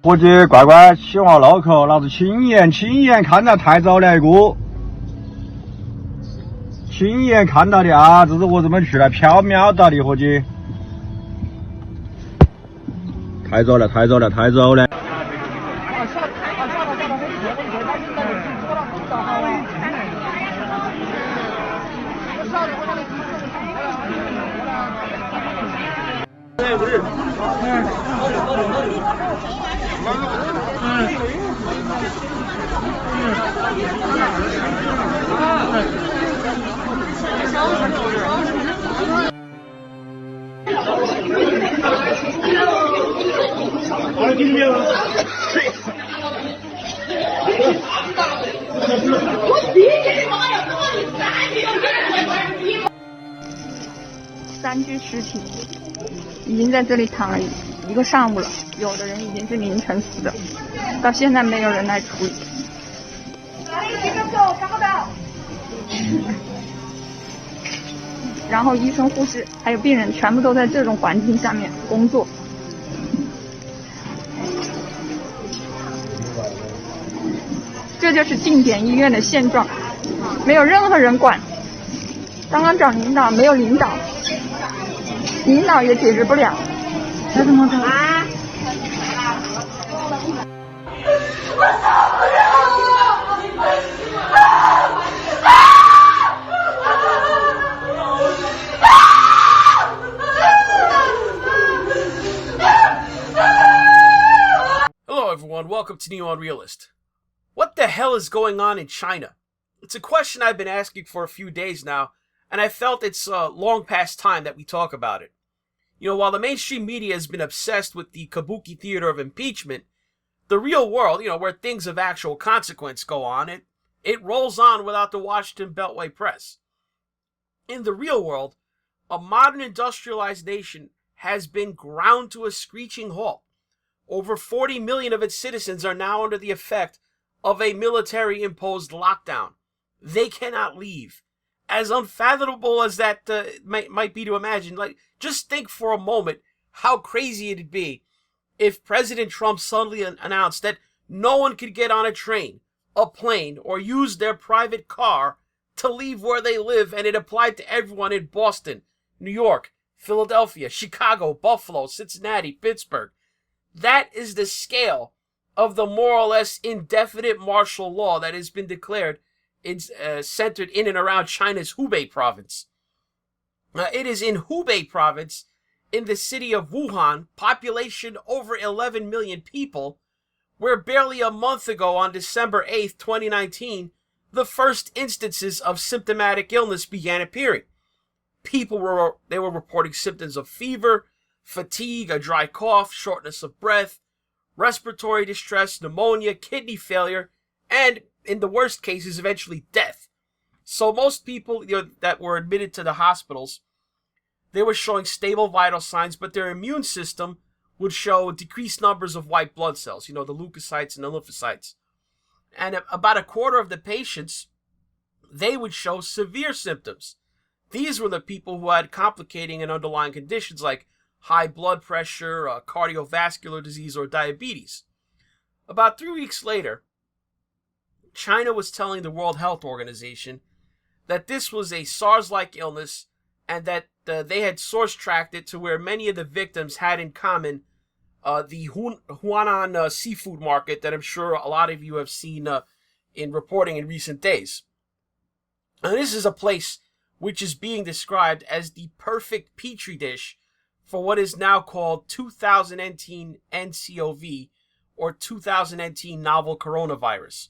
伙计，乖乖，起话脑壳，老子亲眼看到太早了一个，亲眼看到的啊！这是我怎么去了？缥缈到的，伙计，太早了。3具尸体已经在这里躺了一个上午了，有的人已经是凌晨死的，到现在没有人来处理。然后医生、护士还有病人全部都在这种环境下面工作。这就是定点医院的现状，没有任何人管。刚刚找领导，没有领导，领导也解决不了。这怎么整啊？Hello everyone, welcome to NeoUnrealist. What the hell is going on in China? It's a question I've been asking for a few days now, and I felt it's long past time that we talk about it. You know, while the mainstream media has been obsessed with the kabuki theater of impeachment, the real world, where things of actual consequence go on, it rolls on without the Washington Beltway press. In the real world, a modern industrialized nation has been ground to a screeching halt. Over 40 million of its citizens are now under the effect of a military-imposed lockdown. They cannot leave. As unfathomable as that might be to imagine, just think for a moment how crazy it'd be if President Trump suddenly announced that no one could get on a train, a plane, or use their private car to leave where they live, and it applied to everyone in Boston, New York, Philadelphia, Chicago, Buffalo, Cincinnati, Pittsburgh. That is the scale of the more or less indefinite martial law that has been declared centered in and around China's Hubei province. It is in Hubei province, in the city of Wuhan, population over 11 million people, where barely a month ago on December 8th, 2019, the first instances of symptomatic illness began appearing. People were reporting symptoms of fever, fatigue, a dry cough, shortness of breath, respiratory distress, pneumonia, kidney failure, and in the worst cases, eventually death. So most people that were admitted to the hospitals, they were showing stable vital signs, but their immune system would show decreased numbers of white blood cells, the leukocytes and the lymphocytes. And about a quarter of the patients, they would show severe symptoms. These were the people who had complicating and underlying conditions like high blood pressure, cardiovascular disease, or diabetes. About 3 weeks later, China was telling the World Health Organization that this was a SARS-like illness and that they had source-tracked it to where many of the victims had in common the Huanan Seafood Market that I'm sure a lot of you have seen in reporting in recent days. And this is a place which is being described as the perfect petri dish for what is now called 2019 nCoV, or 2019 novel coronavirus.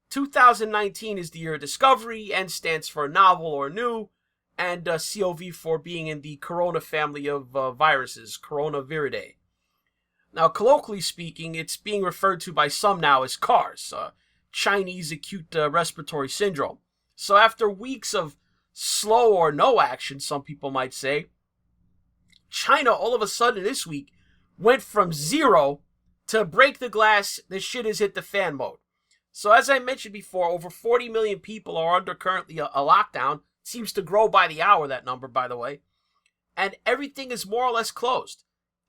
2019 is the year of discovery, N stands for novel or new, and CoV for being in the corona family of viruses, Coronaviridae. Now, colloquially speaking, it's being referred to by some now as CARS, Chinese Acute Respiratory Syndrome. So after weeks of slow or no action, some people might say, China all of a sudden this week went from zero to break the glass, the shit has hit the fan mode. So as I mentioned before, over 40 million people are under currently a lockdown. Seems to grow by the hour, that number, by the way. And everything is more or less closed.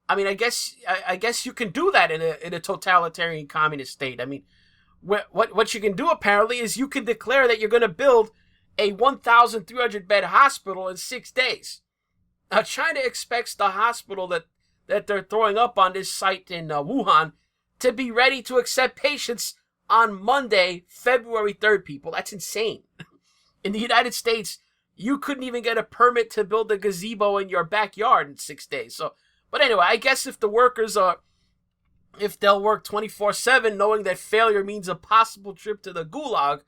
I mean, I guess you can do that in a totalitarian communist state. I mean, what you can do apparently is you can declare that you're going to build a 1,300 bed hospital in 6 days. Now, China expects the hospital that they're throwing up on this site in Wuhan to be ready to accept patients on Monday, February 3rd, people. That's insane. In the United States, you couldn't even get a permit to build a gazebo in your backyard in 6 days. So, but anyway, I guess if the workers if they'll work 24/7, knowing that failure means a possible trip to the gulag,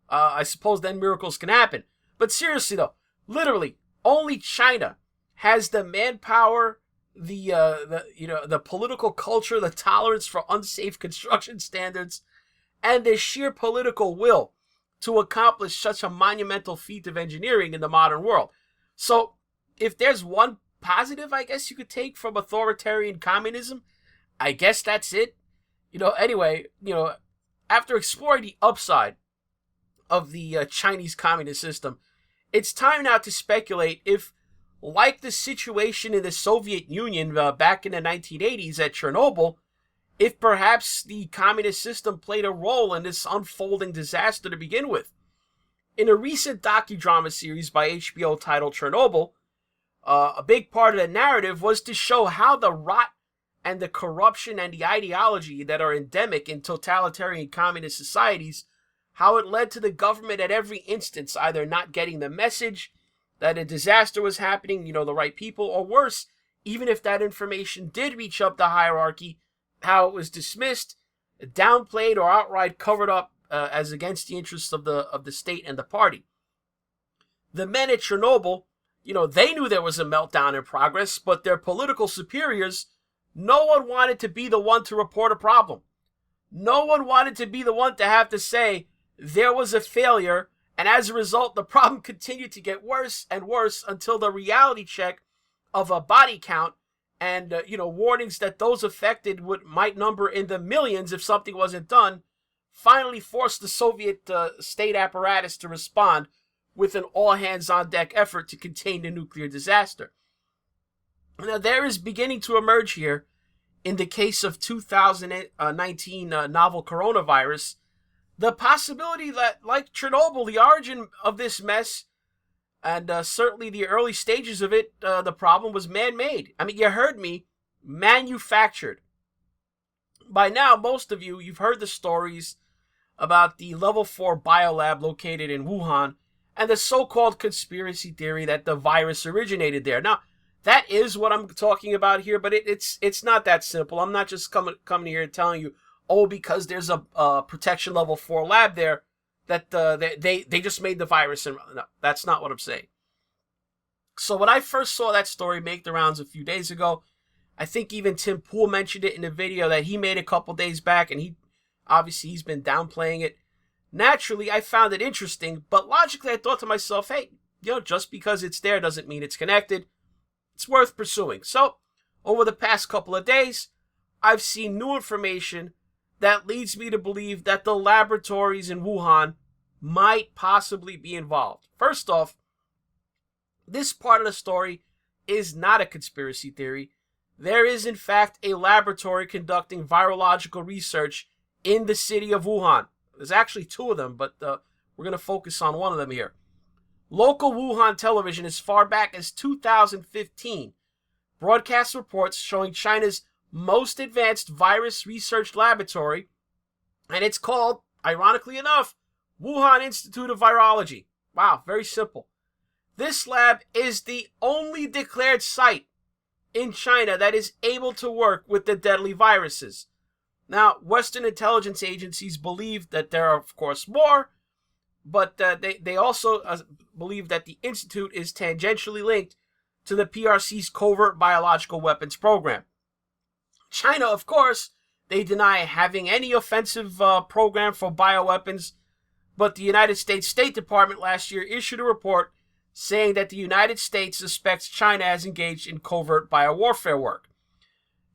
I suppose then miracles can happen. But seriously though, literally, only China has the manpower, the political culture, the tolerance for unsafe construction standards, and the sheer political will to accomplish such a monumental feat of engineering in the modern world. So, if there's one positive, I guess you could take from authoritarian communism, I guess that's it. Anyway, after exploring the upside of the Chinese communist system, it's time now to speculate if, like the situation in the Soviet Union back in the 1980s at Chernobyl, if perhaps the communist system played a role in this unfolding disaster to begin with. In a recent docudrama series by HBO titled Chernobyl, a big part of the narrative was to show how the rot and the corruption and the ideology that are endemic in totalitarian communist societies, how it led to the government at every instance either not getting the message that a disaster was happening, the right people, or worse, even if that information did reach up the hierarchy, how it was dismissed, downplayed, or outright covered up as against the interests of the state and the party. The men at Chernobyl, they knew there was a meltdown in progress, but their political superiors, no one wanted to be the one to report a problem. No one wanted to be the one to have to say there was a failure, and as a result, the problem continued to get worse and worse until the reality check of a body count and warnings that those affected might number in the millions if something wasn't done, finally forced the Soviet state apparatus to respond with an all-hands-on-deck effort to contain the nuclear disaster. Now, there is beginning to emerge here, in the case of 2019 novel coronavirus, the possibility that, like Chernobyl, the origin of this mess, and certainly the early stages of it, the problem was man-made. I mean, you heard me, manufactured. By now, most of you've heard the stories about the level 4 biolab located in Wuhan and the so-called conspiracy theory that the virus originated there. Now, that is what I'm talking about here, but it's not that simple. I'm not just coming here and telling you, because there's a protection level 4 lab there, that they just made the virus. And no, that's not what I'm saying. So when I first saw that story make the rounds a few days ago, I think even Tim Pool mentioned it in a video that he made a couple days back, and he's been downplaying it. Naturally, I found it interesting, but logically I thought to myself, hey, just because it's there doesn't mean it's connected. It's worth pursuing. So, over the past couple of days, I've seen new information that leads me to believe that the laboratories in Wuhan might possibly be involved. First off, this part of the story is not a conspiracy theory. There is, in fact, a laboratory conducting virological research in the city of Wuhan. There's actually 2 of them, but we're going to focus on one of them here. Local Wuhan television, as far back as 2015, broadcast reports showing China's most advanced virus research laboratory, and it's called, ironically enough, Wuhan Institute of Virology. Wow, very simple. This lab is the only declared site in China that is able to work with the deadly viruses. Now, Western intelligence agencies believe that there are, of course, more, but they also believe that the institute is tangentially linked to the PRC's covert biological weapons program. China, of course, they deny having any offensive program for bioweapons, but the United States State Department last year issued a report saying that the United States suspects China has engaged in covert biowarfare work.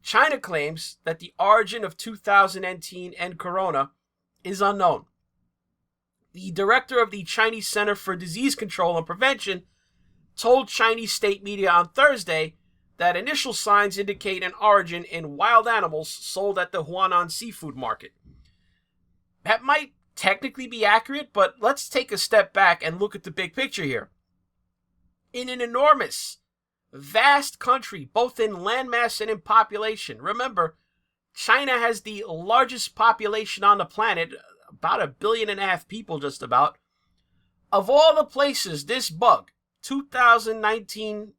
China claims that the origin of 2019 and corona is unknown. The director of the Chinese Center for Disease Control and Prevention told Chinese state media on Thursday that initial signs indicate an origin in wild animals sold at the Huanan Seafood Market. That might technically be accurate, but let's take a step back and look at the big picture here. In an enormous, vast country, both in landmass and in population. Remember, China has the largest population on the planet, about 1.5 billion people just about. Of all the places this bug, 2019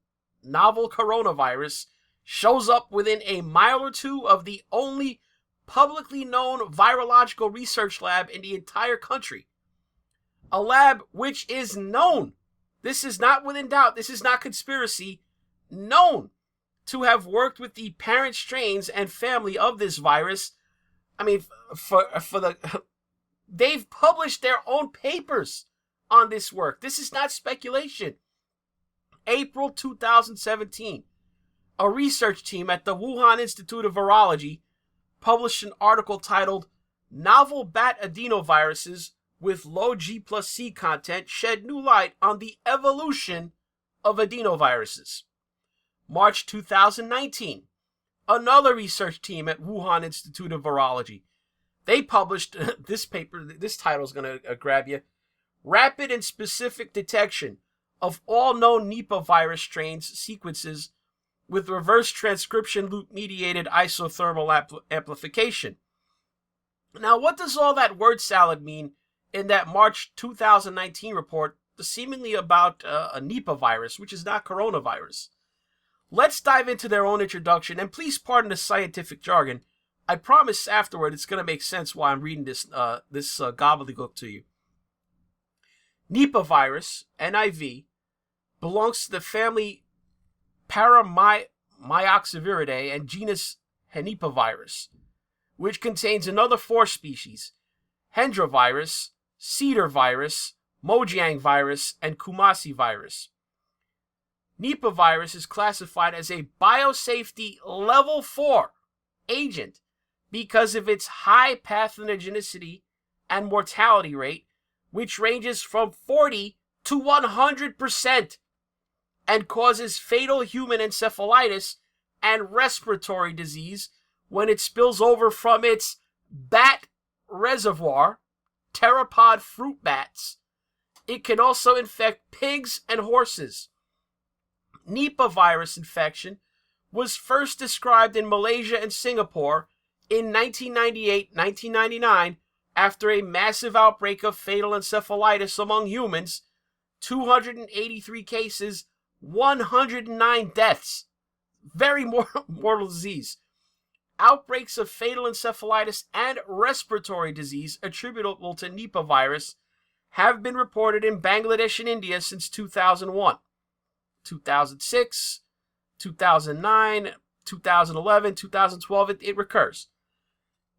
novel coronavirus, shows up within a mile or two of the only publicly known virological research lab in the entire country. A lab which is known, this is not within doubt, this is not conspiracy, known to have worked with the parent strains and family of this virus. I mean, they've published their own papers on this work. This is not speculation. April 2017, a research team at the Wuhan Institute of Virology published an article titled "Novel Bat Adenoviruses with Low G+C Content Shed New Light on the Evolution of Adenoviruses." March 2019, another research team at Wuhan Institute of Virology. They published this paper, this title is going to grab you, "Rapid and Specific Detection of All Known Nipah Virus Strains Sequences with Reverse Transcription Loop-Mediated Isothermal Amplification." Now, what does all that word salad mean in that March 2019 report, seemingly about a Nipah virus, which is not coronavirus? Let's dive into their own introduction, and please pardon the scientific jargon. I promise afterward it's going to make sense why I'm reading this gobbledygook to you. Nipah virus, NIV, belongs to the family Paramyxoviridae and genus Henipavirus, which contains another 4 species: Hendrovirus, Cedar virus, Mojang virus, and Kumasi virus. Nipah virus is classified as a biosafety level 4 agent because of its high pathogenicity and mortality rate, which ranges from 40 to 100%, and causes fatal human encephalitis and respiratory disease when it spills over from its bat reservoir, pteropod fruit bats. It can also infect pigs and horses. Nipah virus infection was first described in Malaysia and Singapore in 1998-1999 after a massive outbreak of fatal encephalitis among humans, 283 cases, 109 deaths. Very mortal disease. Outbreaks of fatal encephalitis and respiratory disease attributable to Nipah virus have been reported in Bangladesh and India since 2001. 2006, 2009, 2011, 2012, it recurs.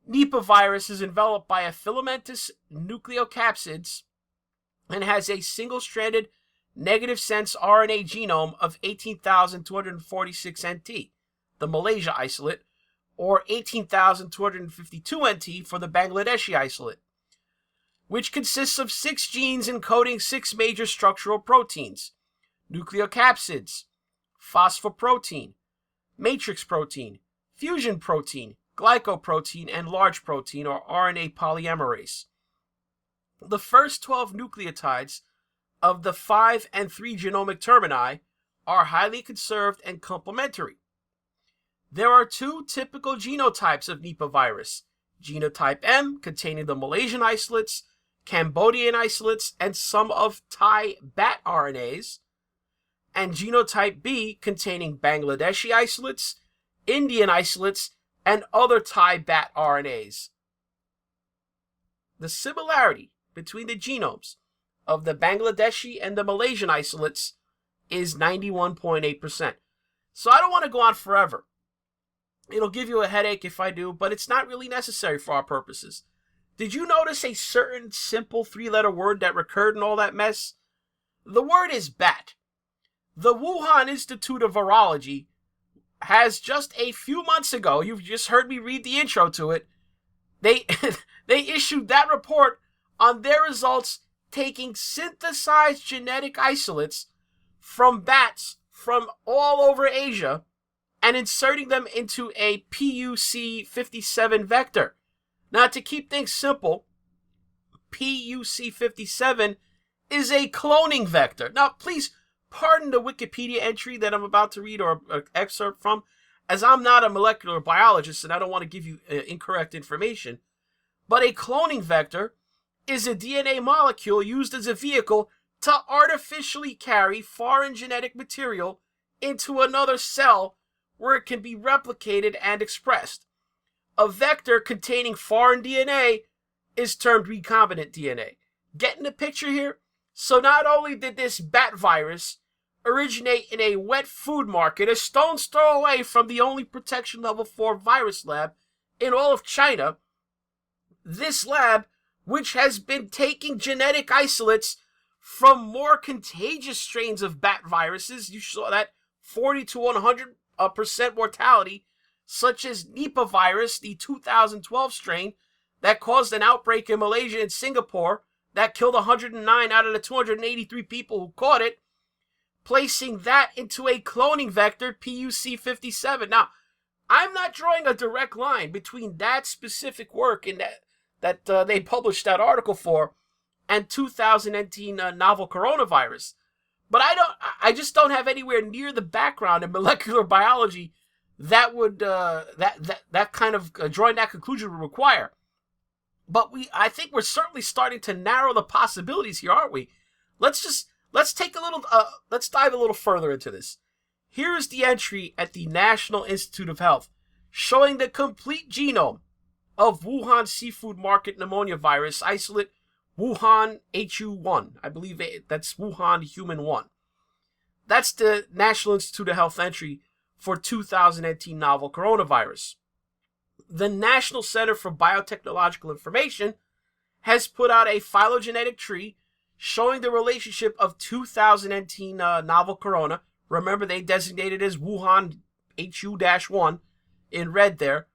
Nipah virus is enveloped by a filamentous nucleocapsids and has a single-stranded negative sense RNA genome of 18,246 NT, the Malaysia isolate, or 18,252 NT for the Bangladeshi isolate, which consists of 6 genes encoding 6 major structural proteins: nucleocapsids, phosphoprotein, matrix protein, fusion protein, glycoprotein, and large protein, or RNA polymerase. The first 12 nucleotides of the 5 and 3 genomic termini are highly conserved and complementary. There are 2 typical genotypes of Nipah virus: genotype M, containing the Malaysian isolates, Cambodian isolates, and some of Thai bat RNAs, and genotype B, containing Bangladeshi isolates, Indian isolates, and other Thai bat RNAs. The similarity between the genomes of the Bangladeshi and the Malaysian isolates is 91.8%. So I don't want to go on forever. It'll give you a headache if I do, but it's not really necessary for our purposes. Did you notice a certain simple 3-letter word that recurred in all that mess? The word is bat. The Wuhan Institute of Virology has just a few months ago, you've just heard me read the intro to it, they issued that report on their results taking synthesized genetic isolates from bats from all over Asia and inserting them into a PUC57 vector. Now, to keep things simple, PUC57 is a cloning vector. Now, please pardon the Wikipedia entry that I'm about to read or an excerpt from, as I'm not a molecular biologist and I don't want to give you incorrect information. But a cloning vector is a DNA molecule used as a vehicle to artificially carry foreign genetic material into another cell where it can be replicated and expressed. A vector containing foreign DNA is termed recombinant DNA. Getting the picture here? So not only did this bat virus originate in a wet food market a stone's throw away from the only protection level 4 virus lab in all of China, this lab, which has been taking genetic isolates from more contagious strains of bat viruses, you saw that 40 to 100% mortality, such as Nipah virus, the 2012 strain that caused an outbreak in Malaysia and Singapore that killed 109 out of the 283 people who caught it, placing that into a cloning vector, PUC57. Now, I'm not drawing a direct line between that specific work and that they published that article for and 2019 novel coronavirus. But I just don't have anywhere near the background in molecular biology that would that kind of drawing that conclusion would require. But I think we're certainly starting to narrow the possibilities here, aren't we? Let's dive a little further into this. Here is the entry at the National Institute of Health showing the complete genome of Wuhan Seafood Market pneumonia virus isolate Wuhan HU1. I believe that's Wuhan Human 1. That's the National Institute of Health entry for 2018 novel coronavirus. The National Center for Biotechnological Information has put out a phylogenetic tree showing the relationship of 2018 novel corona. Remember, they designated as Wuhan HU-1 in red there.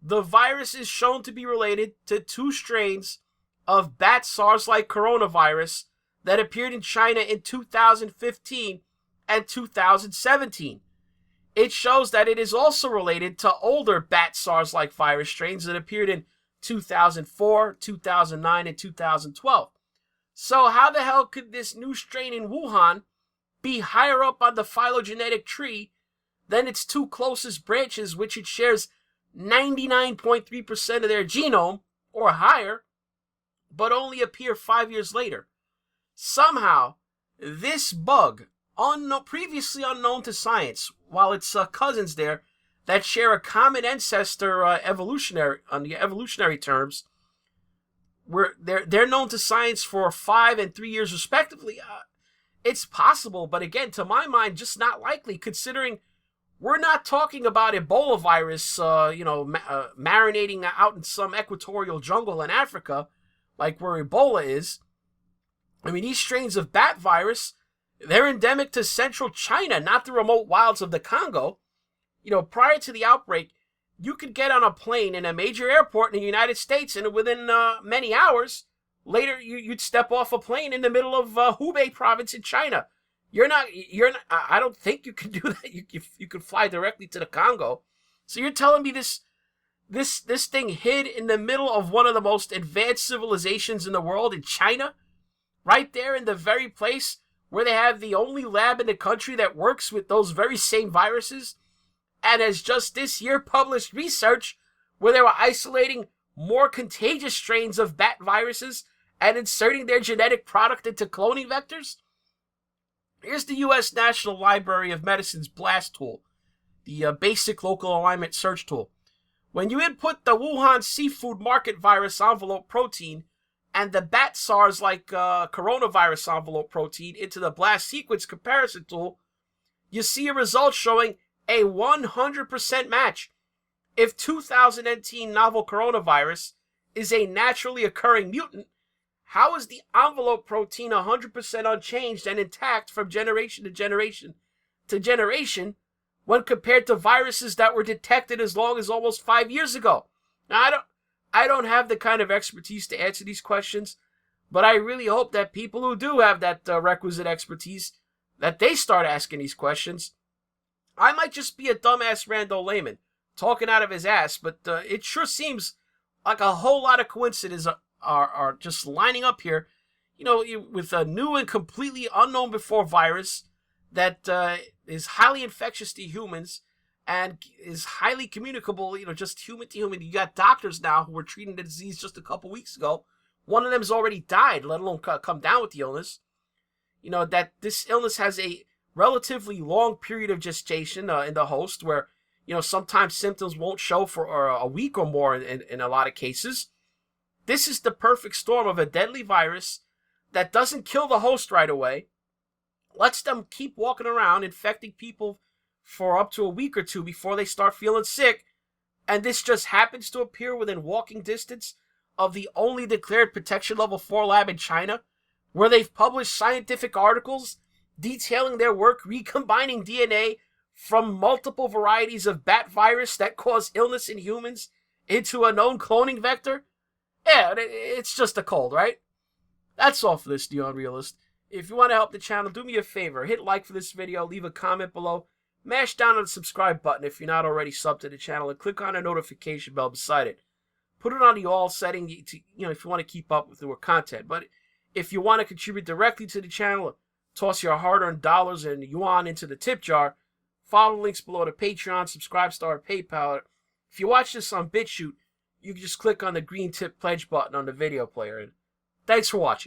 The virus is shown to be related to 2 strains of bat SARS-like coronavirus that appeared in China in 2015 and 2017. It shows that it is also related to older bat SARS-like virus strains that appeared in 2004, 2009, and 2012. So how the hell could this new strain in Wuhan be higher up on the phylogenetic tree than its 2 closest branches, which it shares 99.3% of their genome or higher, but only appear 5 years later? Somehow, this bug, previously unknown to science, while its cousins there that share a common ancestor evolutionary terms, where they're known to science for 5 and 3 years respectively. It's possible, but again, to my mind, just not likely, considering we're not talking about Ebola virus, marinating out in some equatorial jungle in Africa, like where Ebola is. I mean, these strains of bat virus, they're endemic to central China, not the remote wilds of the Congo. Prior to the outbreak, you could get on a plane in a major airport in the United States, and within many hours later, you'd step off a plane in the middle of Hubei province in China. You're not. I don't think you can do that. You could fly directly to the Congo. So you're telling me this thing hid in the middle of one of the most advanced civilizations in the world, in China, right there in the very place where they have the only lab in the country that works with those very same viruses, and has just this year published research where they were isolating more contagious strains of bat viruses and inserting their genetic product into cloning vectors? Here's the U.S. National Library of Medicine's BLAST tool, the basic local alignment search tool. When you input the Wuhan Seafood Market virus envelope protein and the bat SARS-like coronavirus envelope protein into the BLAST sequence comparison tool, you see a result showing a 100% match. If 2018 novel coronavirus is a naturally occurring mutant, how is the envelope protein 100% unchanged and intact from generation to generation when compared to viruses that were detected as long as almost 5 years ago? Now, I don't have the kind of expertise to answer these questions, but I really hope that people who do have that requisite expertise, that they start asking these questions. I might just be a dumbass rando layman talking out of his ass, but it sure seems like a whole lot of coincidences are just lining up here, with a new and completely unknown before virus that is highly infectious to humans and is highly communicable, just human to human. You got doctors now who were treating the disease just a couple weeks ago. One of them's already died, let alone come down with the illness. That this illness has a relatively long period of gestation in the host where, sometimes symptoms won't show for a week or more in a lot of cases. This is the perfect storm of a deadly virus that doesn't kill the host right away, lets them keep walking around infecting people for up to a week or two before they start feeling sick, and this just happens to appear within walking distance of the only declared protection level 4 lab in China, where they've published scientific articles detailing their work recombining DNA from multiple varieties of bat virus that cause illness in humans into a known cloning vector. Yeah, it's just a cold, right? That's all for this NeoUnrealist. If you want to help the channel, do me a favor. Hit like for this video, leave a comment below, mash down on the subscribe button if you're not already subbed to the channel, and click on the notification bell beside it. Put it on the all setting to, if you want to keep up with our content. But if you want to contribute directly to the channel, toss your hard-earned dollars and yuan into the tip jar, follow the links below to Patreon, Subscribe Star, PayPal. If you watch this on BitChute, you can just click on the green tip pledge button on the video player. And thanks for watching.